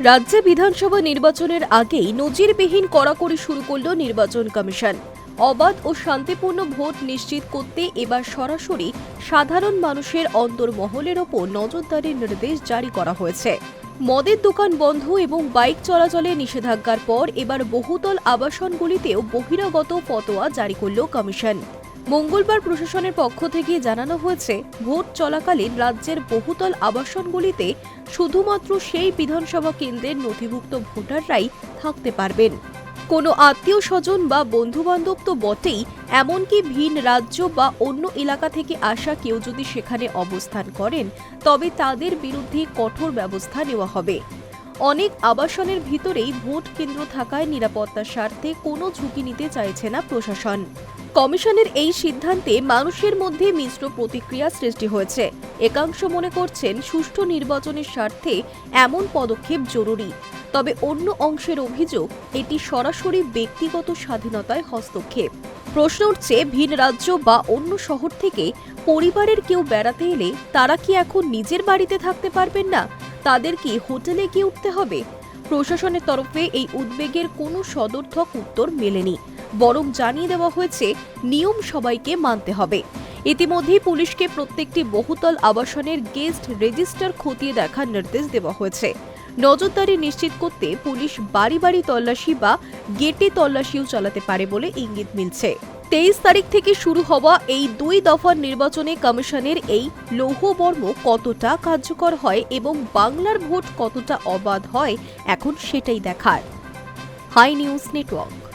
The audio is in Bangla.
রাজ্যে বিধানসভা নির্বাচনের আগেই নজিরবিহীন কড়াকড়ি শুরু করল নির্বাচন কমিশন। অবাধ ও শান্তিপূর্ণ ভোট নিশ্চিত করতে এবার সরাসরি সাধারণ মানুষের অন্তর্মহলের ওপর নজরদারির নির্দেশ জারি করা হয়েছে। মদের দোকান বন্ধ এবং বাইক চলাচলে নিষেধাজ্ঞার পর এবার বহুতল আবাসনগুলিতেও বহিরাগত ফতোয়া জারি করল কমিশন। মঙ্গলবার প্রশাসনের পক্ষ থেকে জানানো হয়েছে, ভোট চলাকালীন রাজ্যের বহুতল আবাসনগুলিতে শুধুমাত্র সেই বিধানসভা কেন্দ্রের নথিভুক্ত ভোটাররাই থাকতে পারবেন। কোনো আত্মীয় স্বজন বা বন্ধুবান্ধব তো বটেই, এমনকি ভিন রাজ্য বা অন্য এলাকা থেকে আসা কেউ যদি সেখানে অবস্থান করেন তবে তাদের বিরুদ্ধে কঠোর ব্যবস্থা নেওয়া হবে। অনেক আবাসনের ভিতরেই ভোট কেন্দ্র থাকায় নিরাপত্তার স্বার্থে কোনো ঝুঁকি নিতে চাইছে না প্রশাসন। কমিশনের এই সিদ্ধান্তে মানুষের মধ্যে মিশ্র প্রতিক্রিয়া সৃষ্টি হয়েছে। একাংশ মনে করছেন সুষ্ঠু নির্বাচনের স্বার্থে এমন পদক্ষেপ জরুরি, তবে অন্য অংশের অভিযোগ এটি সরাসরি ব্যক্তিগত স্বাধীনতায় হস্তক্ষেপ। প্রশ্ন উঠছে, ভিন রাজ্য বা অন্য শহর থেকে পরিবারের কেউ বেড়াতে এলে তারা কি এখন নিজের বাড়িতে থাকতে পারবেন না? তাদের কি হোটেলে গিয়ে উঠতে হবে? প্রশাসনের তরফে এই উদ্বেগের কোনো সদর্থক উত্তর মেলেনি, বরং জানিয়ে দেওয়া হয়েছে নিয়ম সবাইকে মানতে হবে। ইতিমধ্যেই পুলিশকে প্রত্যেকটি বহুতল আবাসনের গেস্ট রেজিস্টার খতিয়ে দেখার নির্দেশ দেওয়া হয়েছে। নজরদারি নিশ্চিত করতে পুলিশ বাড়ি বাড়ি তল্লাশি বা গেটে তল্লাশিও চালাতে পারে বলে ইঙ্গিত মিলছে। 23 তারিখ থেকে শুরু হওয়া এই 2 দফার নির্বাচনে কমিশনের এই লৌহবর্ম কতটা কার্যকর হয় এবং বাংলার ভোট কতটা অবাধ হয়, এখন সেটাই দেখার। High news network.